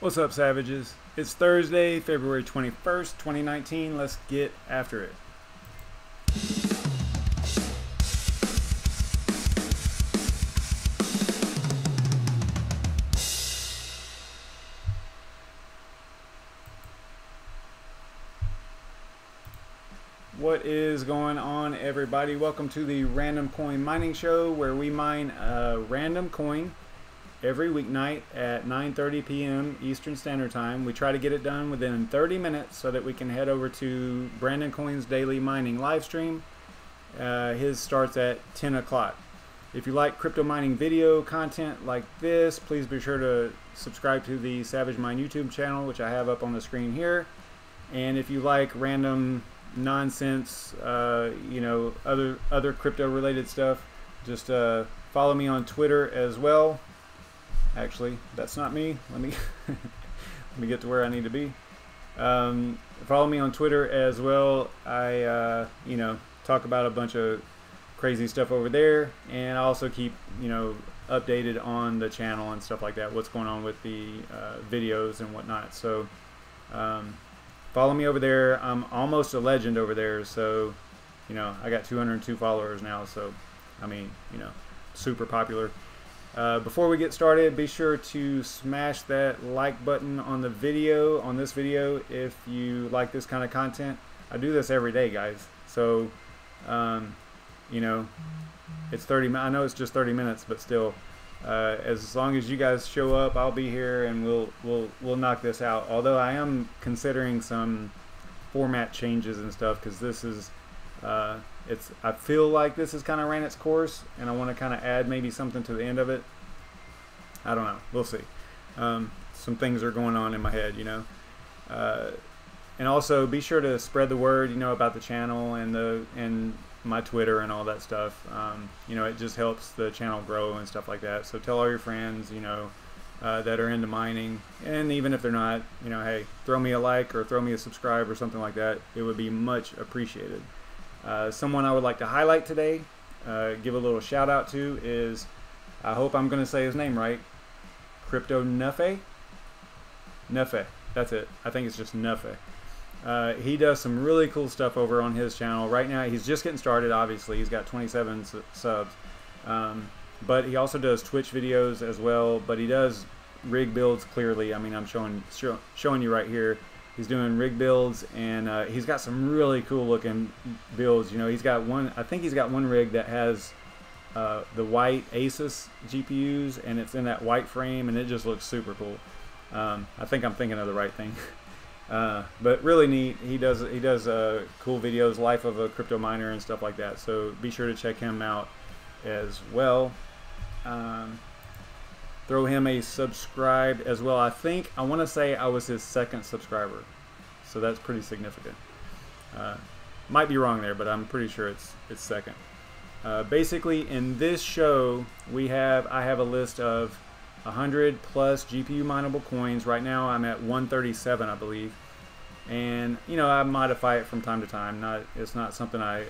What's up, savages? It's Thursday, February 21st, 2019. Let's get after it. What is going on, everybody? Welcome to the RandomCoin Mining Show, where we mine a random coin every weeknight at 9:30 p.m. Eastern Standard Time. We try to get it done within 30 minutes so that we can head over to BrandonCoin's daily mining live stream. His starts at 10 o'clock. If you like crypto mining video content like this, please be sure to subscribe to the SavageMine YouTube channel, which I have up on the screen here. And if you like random nonsense, you know, other crypto related stuff, just follow me on Twitter as well. Actually, that's not me. Let me let me get to where I need to be. Follow me on Twitter as well. I you know, talk about a bunch of crazy stuff over there, and I also keep, you know, updated on the channel and stuff like that, what's going on with the videos and whatnot. So follow me over there. I'm almost a legend over there, so you know, I got 202 followers now, so I mean, you know, super popular. Before we get started, be sure to smash that like button on the video, on this video, if you like this kind of content. I do this every day, guys, so you know, it's 30. I know it's just 30 minutes, but still, as long as you guys show up, I'll be here, and we'll knock this out. Although I am considering some format changes and stuff, because this is I feel like this has kind of ran its course, and I want to kind of add maybe something to the end of it. I don't know. We'll see. Some things are going on in my head, you know. And also be sure to spread the word, you know, about the channel and my Twitter and all that stuff. You know, it just helps the channel grow and stuff like that. So tell all your friends, you know, that are into mining, and even if they're not, you know, hey, throw me a like or throw me a subscribe or something like that. It would be much appreciated. Someone I would like to highlight today, give a little shout out to, is, I hope I'm going to say his name right, Crypto Nuffy. Nuffy, that's it. I think it's just Nuffy. He does some really cool stuff over on his channel. Right now, he's just getting started, obviously. He's got 27 subs. But he also does Twitch videos as well. But he does rig builds, clearly. I mean, I'm showing you right here. He's doing rig builds, and he's got some really cool looking builds. You know, he's got one, I think he's got one rig that has the white Asus GPUs, and it's in that white frame, and it just looks super cool. I think I'm thinking of the right thing. But really neat. He does cool videos, life of a crypto miner and stuff like that. So be sure to check him out as well. Throw him a subscribe as well. I want to say I was his second subscriber, so that's pretty significant. Might be wrong there, but I'm pretty sure it's second. Basically, in this show, I have a list of 100 plus GPU mineable coins. Right now, I'm at 137, I believe, and you know, I modify it from time to time. It's not something I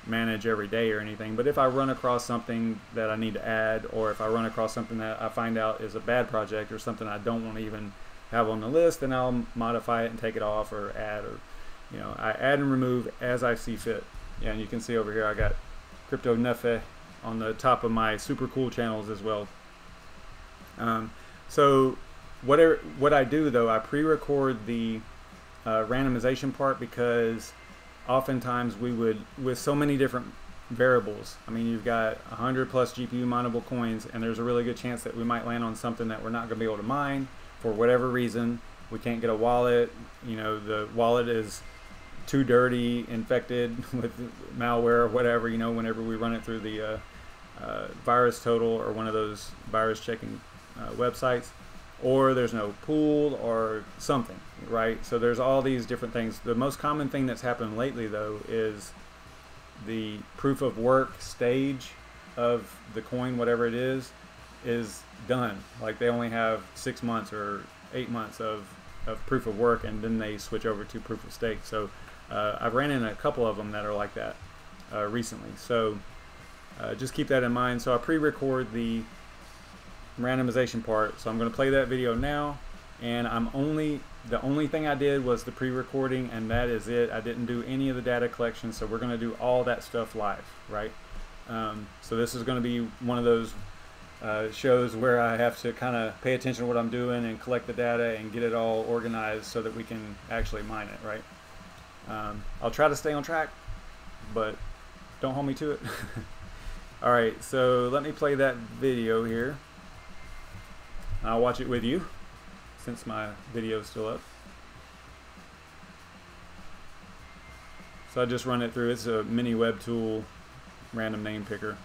manage every day or anything, but if I run across something that I need to add, or if I run across something that I find out is a bad project or something I don't want to even have on the list, then I'll modify it and take it off, or add, or you know, I add and remove as I see fit. Yeah, and you can see over here I got Crypto Nuffy on the top of my super cool channels as well. So what I do though, I pre-record the randomization part, because oftentimes we would, with so many different variables, I mean, you've got 100 plus GPU mineable coins, and there's a really good chance that we might land on something that we're not going to be able to mine for whatever reason. We can't get a wallet, you know, the wallet is too dirty, infected with malware or whatever, you know, whenever we run it through the virus total or one of those virus checking websites, or there's no pool or something, right? So there's all these different things. The most common thing that's happened lately though is the proof of work stage of the coin, whatever it is done. Like they only have 6 months or 8 months of proof of work, and then they switch over to proof of stake. So I've ran into a couple of them that are like that recently. So just keep that in mind. So I pre-record the randomization part, so I'm going to play that video now, and the only thing I did was the pre-recording, and that is it. I didn't do any of the data collection, so we're going to do all that stuff live, right? So this is going to be one of those shows where I have to kind of pay attention to what I'm doing and collect the data and get it all organized so that we can actually mine it, right? I'll try to stay on track, but don't hold me to it. All right, so let me play that video here. I'll watch it with you since my video is still up. So I just run it through. It's a mini web tool random name picker.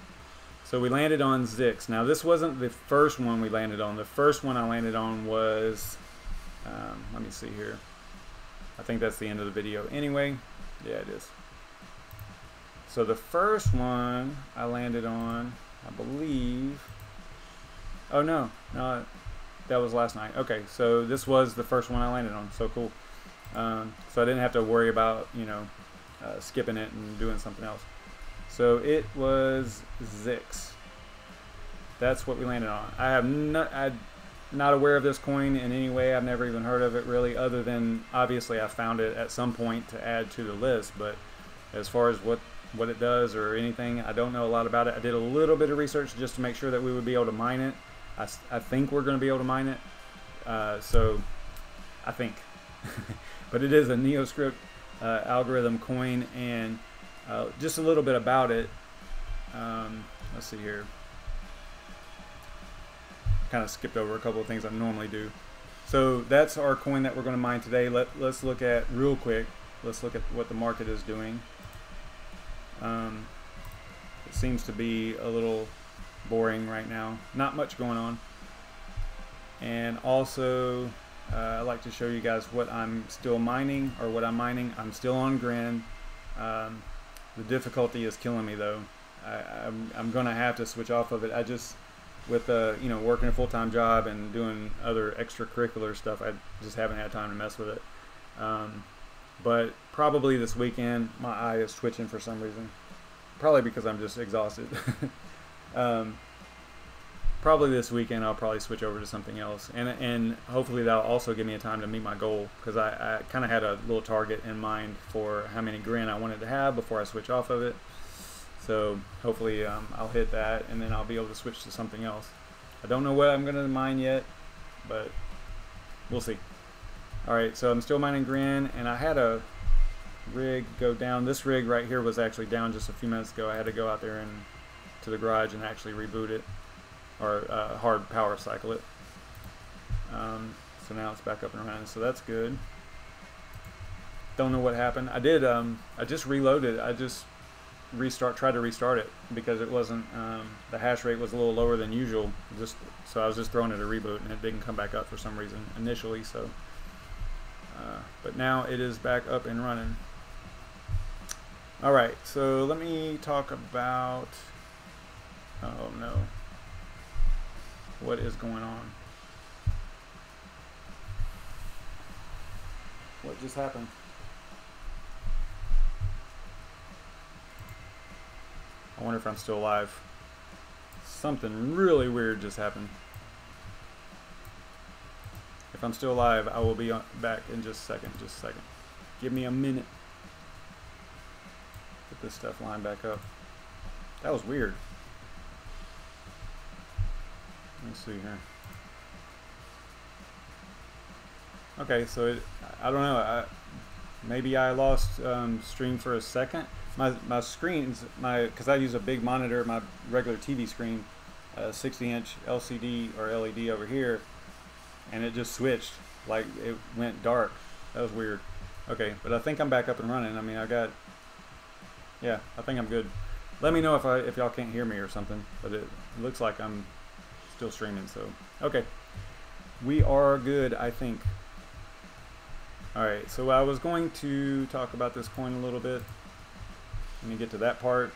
So we landed on Zixx. Now this wasn't the first one we landed on. The first one I landed on was, let me see here. I think that's the end of the video anyway. Yeah, it is. So the first one I landed on, I believe, oh no, that was last night. Okay, so this was the first one I landed on, so cool. So I didn't have to worry about, you know, skipping it and doing something else. So it was Zixx. That's what we landed on. I'm not aware of this coin in any way. I've never even heard of it really, other than obviously I found it at some point to add to the list, but as far as what it does or anything, I don't know a lot about it. I did a little bit of research just to make sure that we would be able to mine it. I think we're going to be able to mine it, so I think. But it is a NeoScrypt algorithm coin, and just a little bit about it. Let's see here. Kind of skipped over a couple of things I normally do. So that's our coin that we're going to mine today. Let's look at real quick. Let's look at what the market is doing. It seems to be a little boring right now. Not much going on. And also, I like to show you guys what I'm still mining, or what I'm mining. I'm still on Grin. The difficulty is killing me though. I'm gonna have to switch off of it. I just, with you know, working a full-time job and doing other extracurricular stuff, I just haven't had time to mess with it. But probably this weekend, my eye is twitching for some reason. Probably because I'm just exhausted. Probably this weekend I'll probably switch over to something else, and hopefully that'll also give me a time to meet my goal, because I kind of had a little target in mind for how many Grin I wanted to have before I switch off of it. So hopefully I'll hit that, and then I'll be able to switch to something else. I don't know what I'm going to mine yet, but we'll see. Alright, so I'm still mining Grin, and I had a rig go down. This rig right here was actually down just a few minutes ago. I had to go out there and to the garage and actually reboot it, or hard power cycle it. So now it's back up and running, so that's good. Don't know what happened. I did, I just reloaded. I just tried to restart it because it wasn't, the hash rate was a little lower than usual. So I was just throwing it a reboot, and it didn't come back up for some reason initially. So, but now it is back up and running. All right, so let me talk about, oh no, what is going on? What just happened? I wonder if I'm still alive. Something really weird just happened. If I'm still alive, I will be back in just a second. Just a second. Give me a minute. Get this stuff lined back up. That was weird. Let's see here. Okay, so I don't know. Maybe I lost stream for a second. My screens, because I use a big monitor, my regular TV screen, 60-inch LCD or LED over here, and it just switched, like it went dark. That was weird. Okay, but I think I'm back up and running. I mean, yeah, I think I'm good. Let me know if y'all can't hear me or something, but it looks like I'm still streaming, so okay. We are good, I think. Alright, so I was going to talk about this coin a little bit. Let me get to that part.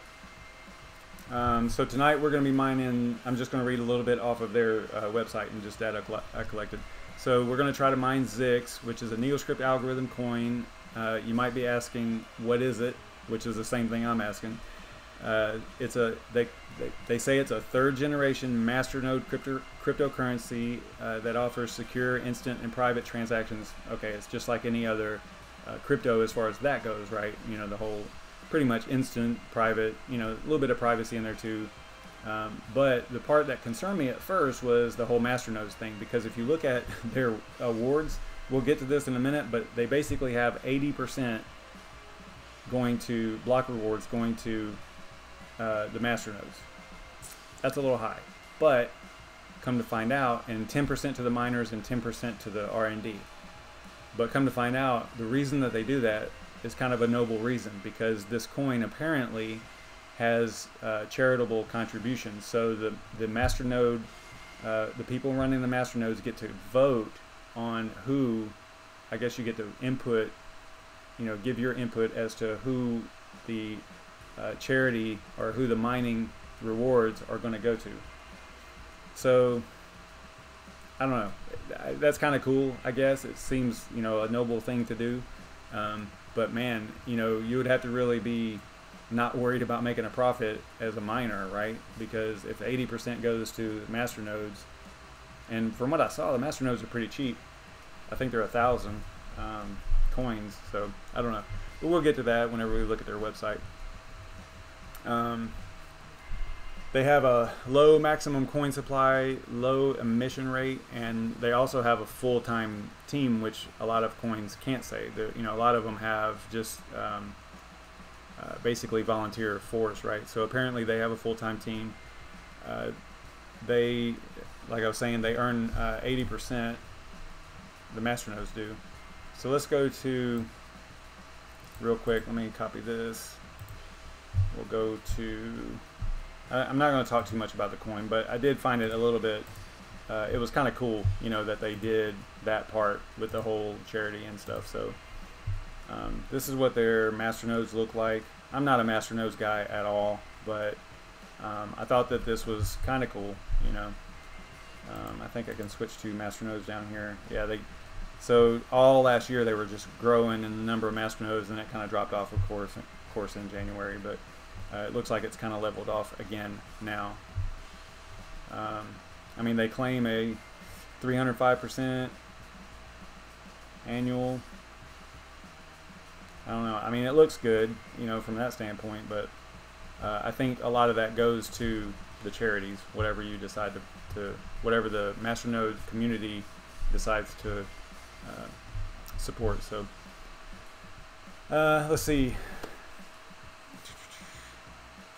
So tonight we're going to be mining, I'm just going to read a little bit off of their website and just data I collected. So we're going to try to mine Zixx, which is a NeoScrypt algorithm coin. You might be asking, what is it? Which is the same thing I'm asking. They say it's a third generation masternode cryptocurrency that offers secure, instant, and private transactions. Okay, it's just like any other crypto as far as that goes, right? You know, the whole pretty much instant, private, you know, a little bit of privacy in there too. But the part that concerned me at first was the whole masternodes thing, because if you look at their awards, we'll get to this in a minute, but they basically have 80% going to block rewards going to the masternodes. That's a little high, but come to find out, and 10% to the miners and 10% to the R&D. But come to find out, the reason that they do that is kind of a noble reason, because this coin apparently has charitable contributions. So the masternode, the people running the masternodes get to vote on who, I guess you get to input, you know, give your input as to who the charity or who the mining rewards are going to go to. So I don't know, that's kind of cool, I guess. It seems, you know, a noble thing to do, but man, you know, you would have to really be not worried about making a profit as a miner, right? Because if 80% goes to masternodes, and from what I saw, the masternodes are pretty cheap. I think they're 1,000 coins, so I don't know, but we'll get to that whenever we look at their website. They have a low maximum coin supply, low emission rate, and they also have a full-time team, which a lot of coins can't say. You know, a lot of them have just basically volunteer force, right? So apparently they have a full-time team. They, like I was saying, they earn 80%. The masternodes do. So let's go to, real quick, let me copy this. We'll go to, I'm not going to talk too much about the coin, but I did find it a little bit, it was kind of cool, you know, that they did that part with the whole charity and stuff. So this is what their masternodes look like. I'm not a masternodes guy at all, but I thought that this was kind of cool, you know. I think I can switch to masternodes down here. Yeah, so all last year they were just growing in the number of masternodes, and it kind of dropped off, of course, in January, but it looks like it's kind of leveled off again now. I mean, they claim a 305% annual. I don't know. I mean, it looks good, you know, from that standpoint, but I think a lot of that goes to the charities, whatever you decide to whatever the masternode community decides to support. So let's see.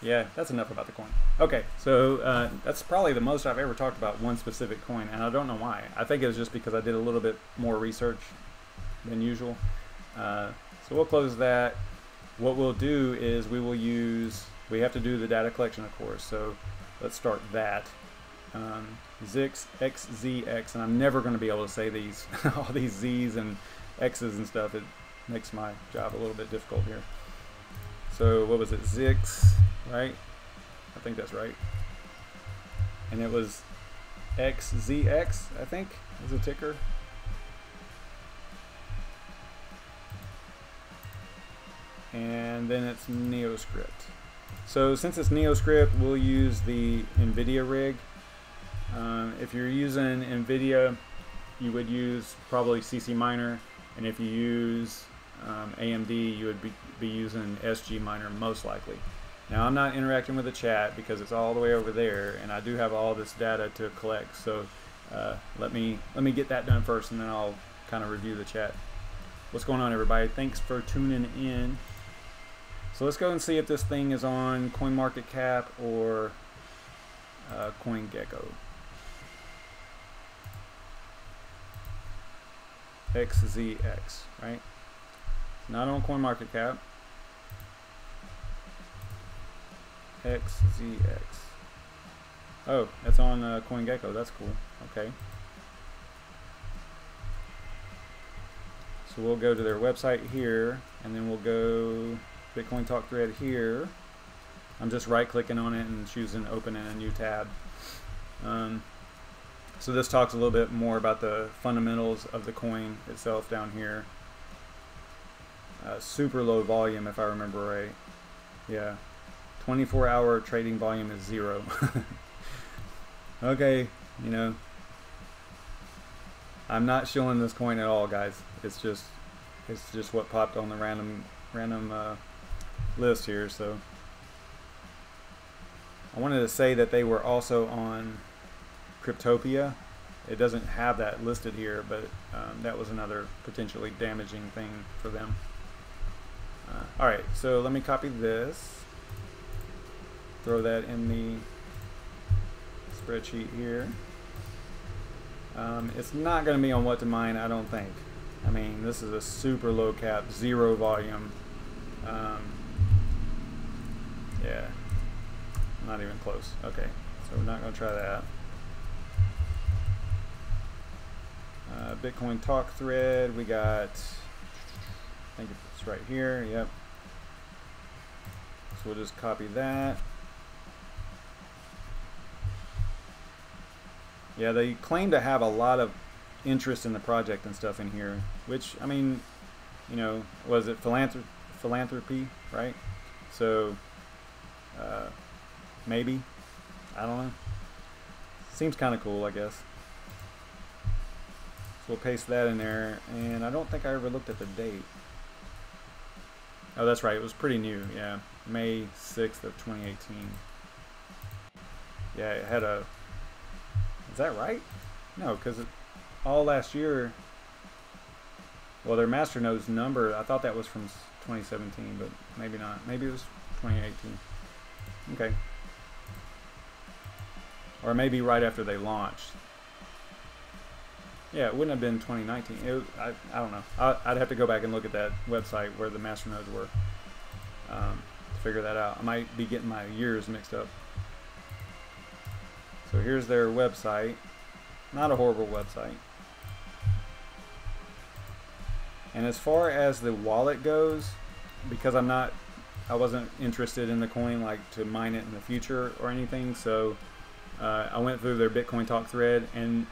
Yeah, that's enough about the coin. Okay, so that's probably the most I've ever talked about one specific coin, and I don't know why. I think it was just because I did a little bit more research than usual. So we'll close that. What we'll do is we have to do the data collection, of course, so let's start that. Zixx XZX, and I'm never going to be able to say these, all these Z's and X's and stuff. It makes my job a little bit difficult here. So what was it, Zixx, right? I think that's right. And it was XZX, I think, is a ticker. And then it's NeoScrypt. So since it's NeoScrypt, we'll use the NVIDIA rig. If you're using NVIDIA, you would use probably CCMINER, and if you use AMD, you would be using SGMiner most likely. Now I'm not interacting with the chat because it's all the way over there, and I do have all this data to collect. So let me get that done first, and then I'll kind of review the chat. What's going on, everybody? Thanks for tuning in. So let's go and see if this thing is on CoinMarketCap or COINGECKO. XZX, right? Not on CoinMarketCap. XZX. Oh, that's on CoinGecko. That's cool. Okay. So we'll go to their website here, and then we'll go Bitcoin Talk thread here. I'm just right-clicking on it and choosing Open in a new tab. So this talks a little bit more about the fundamentals of the coin itself down here. Super low volume, if I remember right. Yeah, 24-hour trading volume is 0. Okay, you know, I'm not shilling this coin at all, guys. It's just what popped on the random list here. So I wanted to say that they were also on Cryptopia. It doesn't have that listed here, but that was another potentially damaging thing for them. All right, so let me copy this, throw that in the spreadsheet here. It's not going to be on WHATTOMINE, I don't think. I mean, this is a super low cap, 0 volume. Yeah, not even close. Okay, so we're not going to try that. Bitcoin talk thread, we got, I think it's right here, yep. So we'll just copy that. Yeah, they claim to have a lot of interest in the project and stuff in here, which, I mean, you know, was it philanthropy, right? So, maybe, I don't know. Seems kind of cool, I guess. So we'll paste that in there, and I don't think I ever looked at the date. Oh, that's right, it was pretty new, yeah. May 6th of 2018. Yeah, it had a, is that right? No, because all last year, well, their masternode's number, I thought that was from 2017, but maybe not. Maybe it was 2018. Okay. Or maybe right after they launched. Yeah, it wouldn't have been 2019. I don't know. I'd have to go back and look at that website where the masternodes were to figure that out. I might be getting my years mixed up. So here's their website. Not a horrible website. And as far as the wallet goes, because I wasn't interested in the coin like to mine it in the future or anything, so I went through their Bitcoin talk thread, and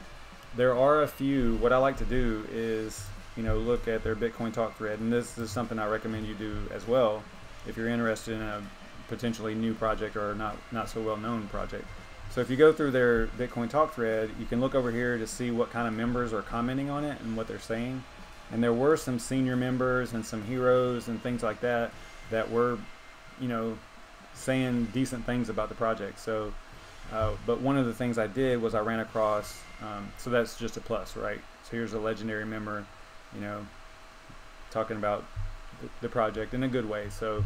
there are a few. What I like to do is, you know, look at their Bitcoin talk thread, and this is something I recommend you do as well if you're interested in a potentially new project or not so well known project. So if you go through their Bitcoin talk thread, you can look over here to see what kind of members are commenting on it and what they're saying. And there were some senior members and some heroes and things like that that were, you know, saying decent things about the project. So, but one of the things I did was I ran across, so that's just a plus, right? So here's a legendary member, you know, talking about the project in a good way. So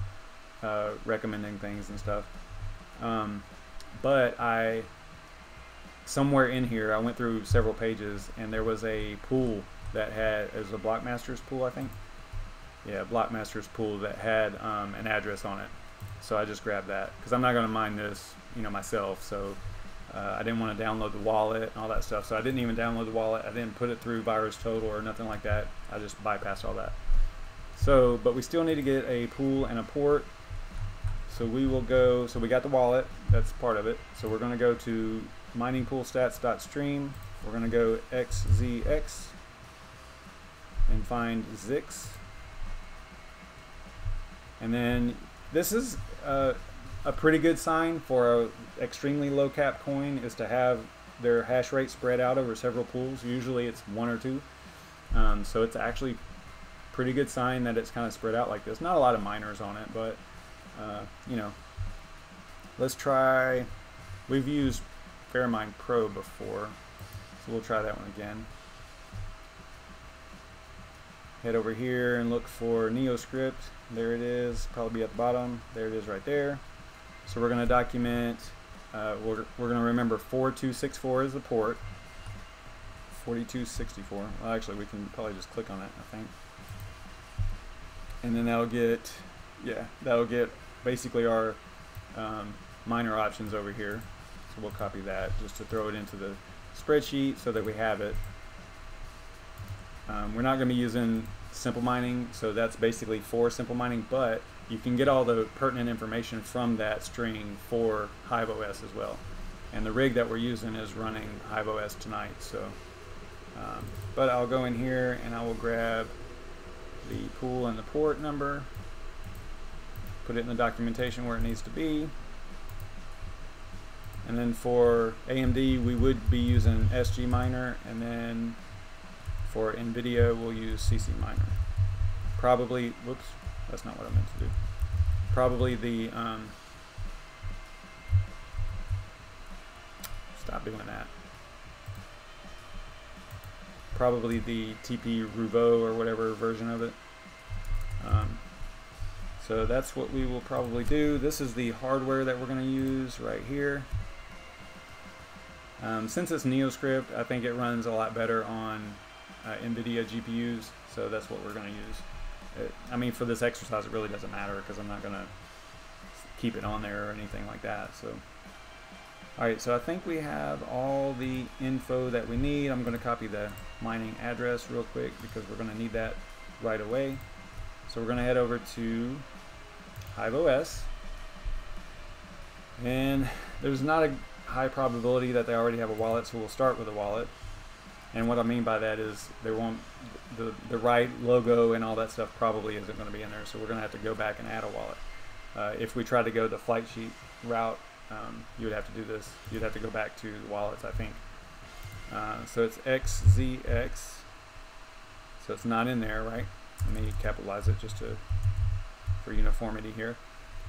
recommending things and stuff. But somewhere in here, I went through several pages, and there was a pool that had, it was a Blockmasters pool, I think. Yeah, Blockmasters pool that had an address on it. So I just grabbed that, because I'm not going to mine this, you know, myself. So I didn't want to download the wallet and all that stuff. So I didn't even download the wallet. I didn't put it through VirusTotal or nothing like that. I just bypassed all that. So, but we still need to get a pool and a port. So we will go, so we got the wallet, that's part of it. So we're going to go to miningpoolstats.stream. We're going to go XZX and find Zixx. And then this is a pretty good sign for an extremely low cap coin, is to have their hash rate spread out over several pools. Usually it's 1 or 2. So it's actually pretty good sign that it's kind of spread out like this. Not a lot of miners on it, but you know, let's try, we've used u.fairmine.pro before, so we'll try that one again. Head over here and look for NeoScrypt. There it is, probably at the bottom. There it is right there. So we're going to document, we're going to remember 4264 is the port. 4264, well actually we can probably just click on it, I think. And then that'll get, yeah, that'll get basically our miner options over here. So we'll copy that just to throw it into the spreadsheet so that we have it. We're not going to be using simple mining, so that's basically for simple mining, but you can get all the pertinent information from that string for HiveOS as well. And the rig that we're using is running HiveOS tonight. So, but I'll go in here and I will grab the pool and the port number, put it in the documentation where it needs to be. And then for AMD, we would be using SGMiner, and then for NVIDIA, we'll use CCMINER. Probably, whoops, that's not what I meant to do. Probably the, stop doing that. Probably the TP Rouveau or whatever version of it. So that's what we will probably do. This is the hardware that we're going to use right here. Since it's NeoScrypt, I think it runs a lot better on NVIDIA GPUs, so that's what we're going to use. I mean, for this exercise, it really doesn't matter because I'm not going to keep it on there or anything like that. So, alright, so I think we have all the info that we need. I'm going to copy the mining address real quick because we're going to need that right away. So we're going to head over to HiveOS, and there's not a high probability that they already have a wallet, so we'll start with a wallet. And what I mean by that is they won't, the right logo and all that stuff probably isn't going to be in there, so we're going to have to go back and add a wallet. If we try to go the flight sheet route, you would have to do this. You'd have to go back to the wallets, I think. So it's XZX, so it's not in there, right? Let me capitalize it just for uniformity here.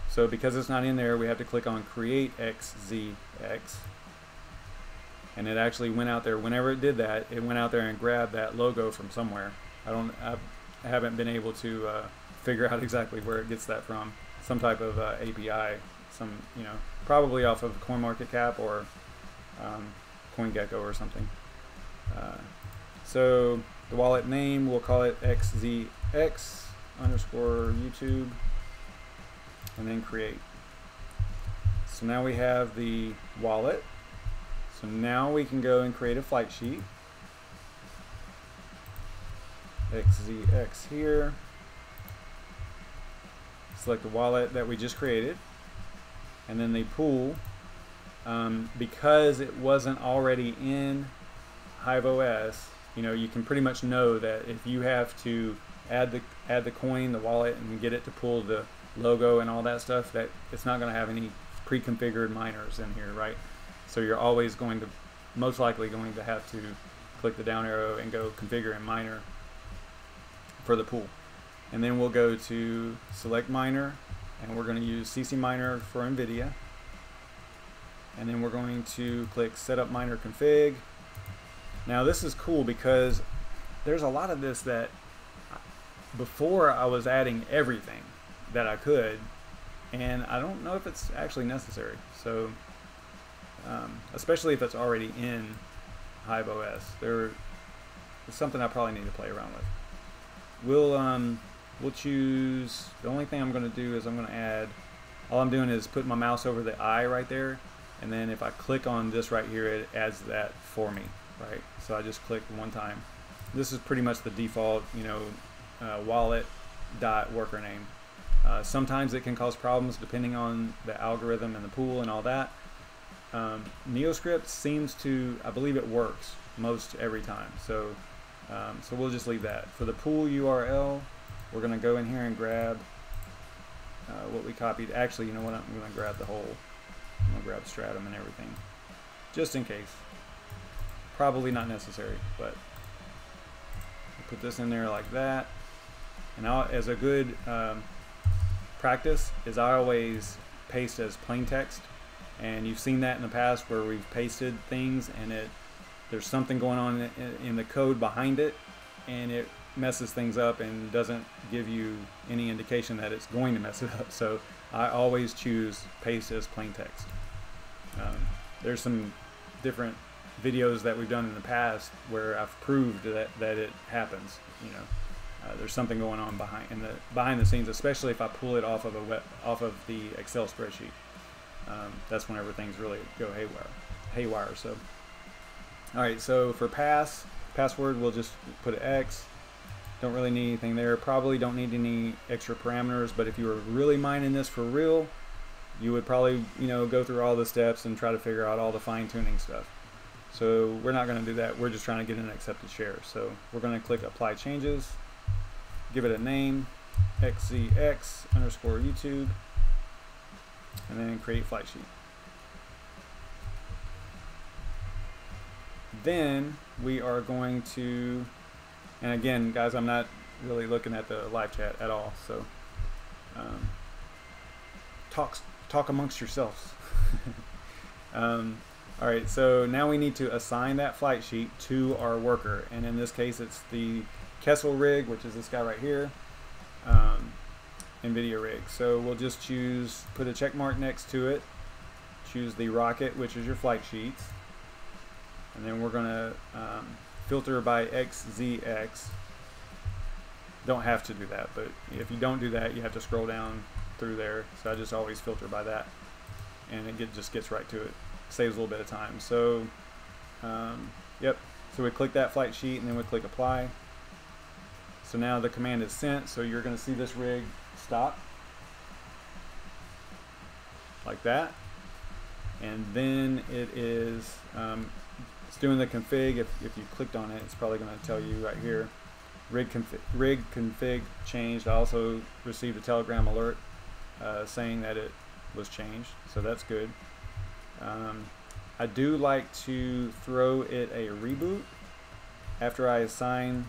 So because it's not in there, we have to click on Create XZX, and it actually went out there. Whenever it did that, it went out there and grabbed that logo from somewhere. I haven't been able to figure out exactly where it gets that from. Some type of API, probably off of CoinMarketCap or COINGECKO or something. So the wallet name, we'll call it XZX _ YouTube, and then create. So now we have the wallet. So now we can go and create a flight sheet. XZX here. Select the wallet that we just created, and then the pool. Because it wasn't already in HiveOS, you can pretty much know that if you have to add the coin, the wallet, and get it to pull the logo and all that stuff, that it's not going to have any pre-configured miners in here, right? So you're always most likely going to have to click the down arrow and go configure and miner for the pool. And then we'll go to select miner, and we're going to use CCMINER for NVIDIA. And then we're going to click setup miner config. Now this is cool because there's a lot of this that before I was adding everything that I could, and I don't know if it's actually necessary. So especially if it's already in HiveOS, there's something I probably need to play around with. We'll choose, the only thing I'm going to do is I'm going to add, all I'm doing is put my mouse over the eye right there, and then if I click on this right here, it adds that for me, right? So I just click one time. This is pretty much the default, wallet .worker name. Sometimes it can cause problems depending on the algorithm and the pool and all that. NeoScrypt seems to, I believe it works most every time. So we'll just leave that. For the pool URL, we're going to go in here and grab what we copied. Actually, you know what? I'm going to grab the whole. I'm going to grab stratum and everything, just in case. Probably not necessary, but we'll put this in there like that. And as a good practice is I always paste as plain text. And you've seen that in the past where we've pasted things and there's something going on in the code behind it, and it messes things up and doesn't give you any indication that it's going to mess it up. So I always choose paste as plain text. There's some different videos that we've done in the past where I've proved that it happens. There's something going on behind the scenes, especially if I pull it off of the Excel spreadsheet. That's whenever things really go haywire. So, all right. So for password, we'll just put an X. Don't really need anything there. Probably don't need any extra parameters. But if you were really mining this for real, you would probably go through all the steps and try to figure out all the fine-tuning stuff. So we're not going to do that. We're just trying to get an accepted share. So we're going to click Apply Changes. Give it a name, XZX _ YouTube. and then create flight sheet. Then we are going to, and again guys, I'm not really looking at the live chat at all, so talk amongst yourselves. Alright, so now we need to assign that flight sheet to our worker, and in this case it's the Kessel rig, which is this guy right here, NVIDIA rig. So we'll just choose, put a check mark next to it, choose the rocket, which is your flight sheets, and then we're gonna filter by XZX. Don't have to do that, but if you don't do that, you have to scroll down through there. So I just always filter by that, and it just gets right to it. Saves a little bit of time. So yep, so we click that flight sheet and then we click apply. So now the command is sent, so you're going to see this rig stop like that, and then it is it's doing the config. If you clicked on it, it's probably going to tell you right here, rig config changed. I also received a telegram alert saying that it was changed, so that's good. I do like to throw it a reboot after I assign,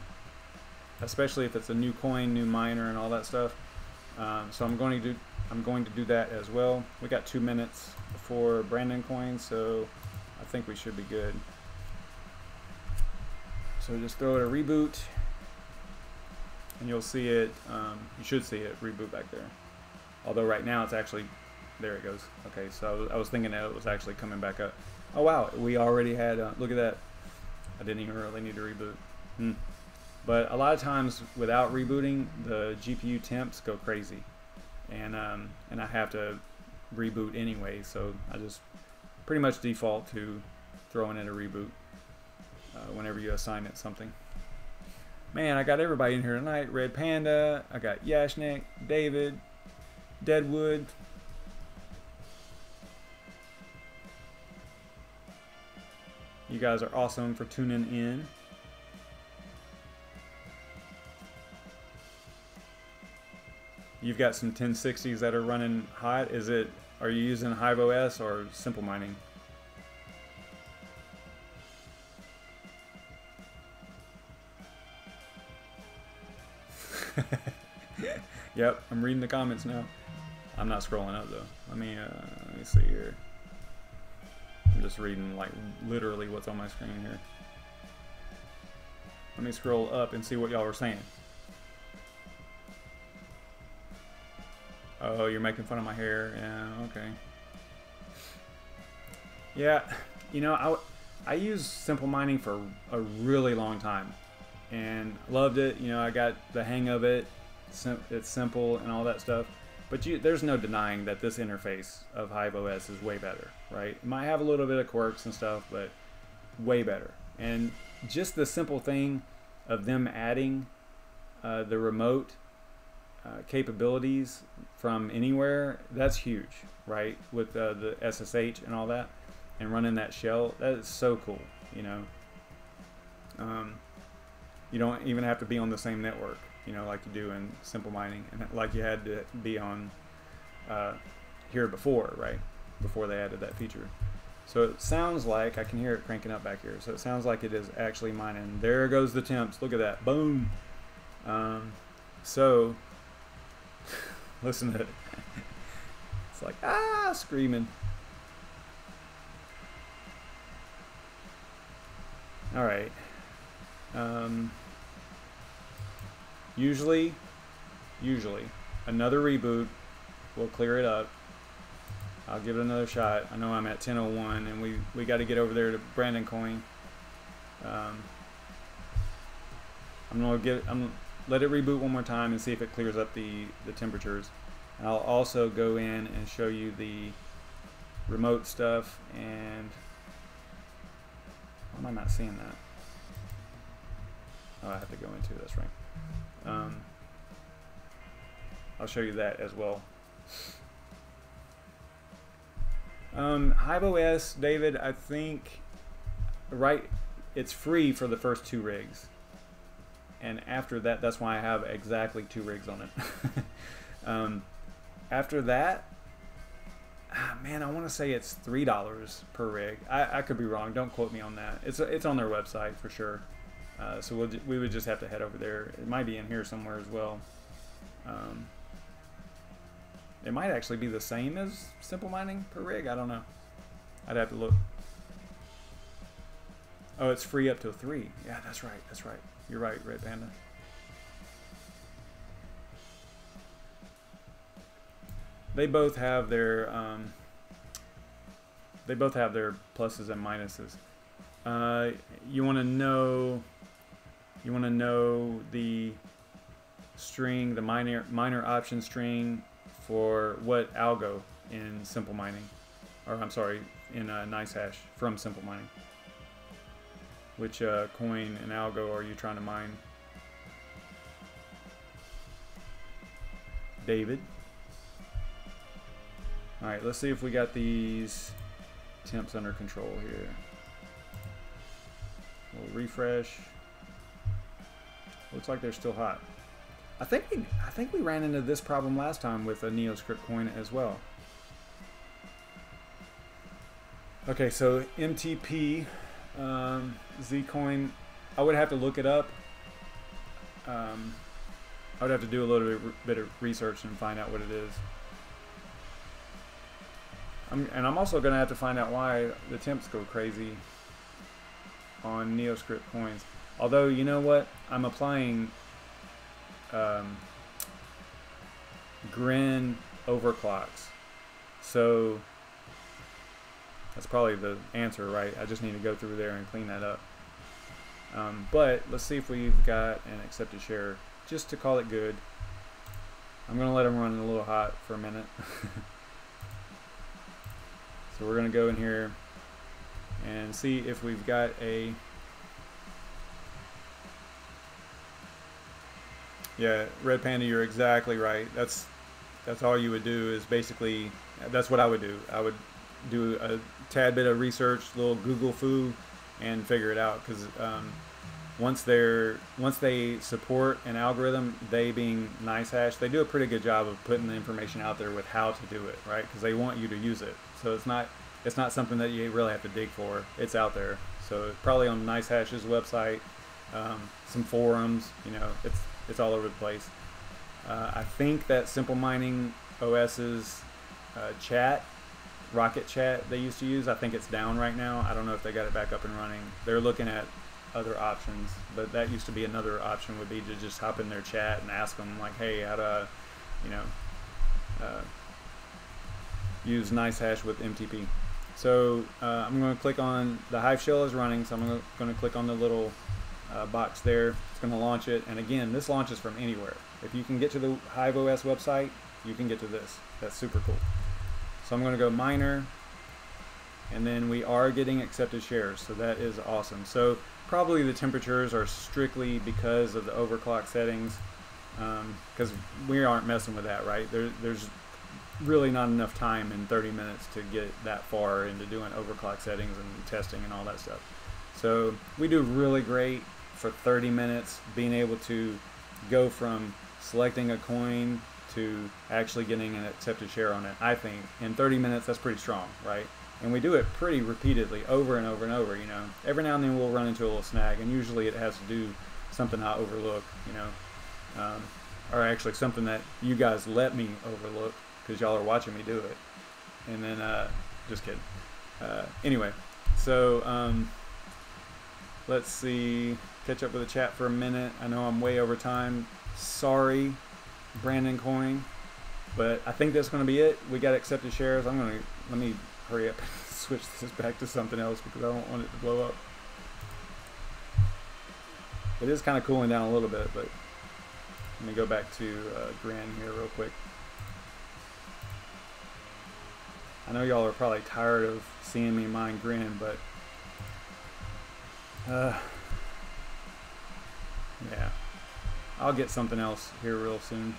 especially if it's a new coin, new miner, and all that stuff. So I'm going to do that as well. We got 2 minutes before BrandonCoin, so I think we should be good. So just throw it a reboot, and you'll see it. You should see it reboot back there. Although right now it's actually, there it goes. Okay, so I was thinking that it was actually coming back up. Oh wow, we already had, look at that. I didn't even really need to reboot. But a lot of times without rebooting, the GPU temps go crazy. And I have to reboot anyway, so I just pretty much default to throwing in a reboot whenever you assign it something. Man, I got everybody in here tonight. Red Panda, I got Yashnik, David, Deadwood. You guys are awesome for tuning in. You've got some 1060s that are running hot. Are you using HiveOS or SimpliMining? Yep, I'm reading the comments now. I'm not scrolling up though. Let me see here. I'm just reading like literally what's on my screen here. Let me scroll up and see what y'all were saying. Oh, you're making fun of my hair. Yeah, okay. Yeah, you know, I used SimpliMining for a really long time and loved it. You know, I got the hang of it. It's simple and all that stuff. But there's no denying that this interface of HiveOS is way better, right? It might have a little bit of quirks and stuff, but way better. And just the simple thing of them adding the remote capabilities from anywhere, that's huge, right? With the SSH and all that, and running that shell, that is so cool, you know. You don't even have to be on the same network, you know, like you do in SimpliMining, and like you had to be on here before, right? Before they added that feature. So it sounds like, I can hear it cranking up back here, so it sounds like it is actually mining. There goes the temps, look at that, boom. So, listen to it. It's like, ah, screaming. All right. Usually, another reboot will clear it up. I'll give it another shot. I know I'm at 10:01, and we got to get over there to BrandonCoin. I'm gonna let it reboot one more time and see if it clears up the temperatures. And I'll also go in and show you the remote stuff. And why am I not seeing that? Oh, I have to go into that's right. I'll show you that as well. HiveOS, David, I think, right, it's free for the first 2 rigs. And after that, that's why I have exactly 2 rigs on it. After that, man, I want to say it's $3 per rig. I could be wrong. Don't quote me on that. It's on their website for sure. So we would just have to head over there. It might be in here somewhere as well. It might actually be the same as Simple Mining per rig. I don't know. I'd have to look. Oh, it's free up to 3. Yeah, that's right. That's right. You're right, Red Panda. They both have their pluses and minuses. You want to know the string, the miner option string for what algo in Simple Mining, or I'm sorry, in NiceHash from Simple Mining. Which coin and algo are you trying to mine? David. All right, let's see if we got these temps under control here. We'll refresh. Looks like they're still hot. I think we ran into this problem last time with a NeoScrypt coin as well. Okay, so MTP Zcoin, I would have to look it up. I would have to do a little bit of research and find out what it is. And I'm also going to have to find out why the temps go crazy on NeoScrypt coins. Although, you know what? I'm applying Grin overclocks. So that's probably the answer, right? I just need to go through there and clean that up. But let's see if we've got an accepted share just to call it good. I'm going to let them run a little hot for a minute. So we're going to go in here and see if we've got a... Yeah, Red Panda, you're exactly right. That's all you would do is basically, that's what I would do. I would do a tad bit of research, little Google foo, and figure it out. Because once they support an algorithm, they being NiceHash, they do a pretty good job of putting the information out there with how to do it, right? Because they want you to use it. So it's not something that you really have to dig for. It's out there. So probably on NiceHash's website, some forums, you know, it's all over the place. I think that Simple Mining OS's chat, Rocket Chat they used to use, I think it's down right now. I don't know if they got it back up and running. They're looking at other options, but that used to be another option, would be to just hop in their chat and ask them like, hey, how to, you know, use NiceHash with MTP. So I'm going to click on the Hive shell is running, so I'm going to click on the little box there. It's going to launch it, and again, this launches from anywhere. If you can get to the Hive OS website, you can get to this. That's super cool. So I'm going to go miner, and then we are getting accepted shares, so that is awesome. So probably the temperatures are strictly because of the overclock settings, because we aren't messing with that, right? There's really not enough time in 30 minutes to get that far into doing overclock settings and testing and all that stuff. So we do really great for 30 minutes being able to go from selecting a coin to actually getting an accepted share on it. I think in 30 minutes that's pretty strong, right? And we do it pretty repeatedly over and over and over, you know. Every now and then we'll run into a little snag, and usually it has to do something I overlook, you know, or actually something that you guys let me overlook because y'all are watching me do it. And then just kidding. Anyway, so let's see, catch up with the chat for a minute. I know I'm way over time. Sorry, BrandonCoin, but I think that's going to be it. We got accepted shares. Let me hurry up and switch this back to something else because I don't want it to blow up. It is kind of cooling down a little bit, but let me go back to Grin here real quick. I know y'all are probably tired of seeing me mine Grin, but yeah, I'll get something else here real soon.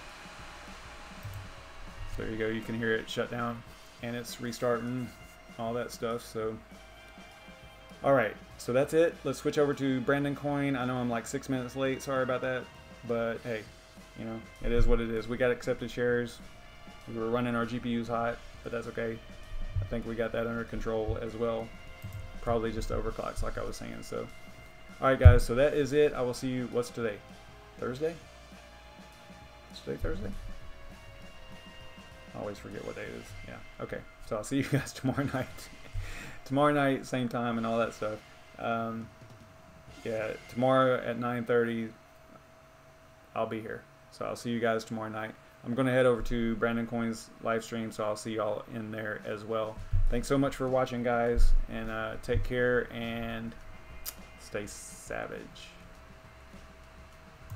So there you go, you can hear it shut down and it's restarting, all that stuff. So alright, so that's it. Let's switch over to BrandonCoin. I know I'm like 6 minutes late, sorry about that, but hey, you know, it is what it is. We got accepted shares. We were running our GPUs hot, but that's okay. I think we got that under control as well. Probably just overclocks like I was saying. So, alright guys, so that is it. I will see you, what's today? Thursday? Is today Thursday? I always forget what day it is. Yeah, okay. So I'll see you guys tomorrow night. Tomorrow night, same time and all that stuff. Yeah, tomorrow at 9:30, I'll be here. So I'll see you guys tomorrow night. I'm going to head over to BrandonCoin's live stream, so I'll see y'all in there as well. Thanks so much for watching, guys, and take care and stay savage.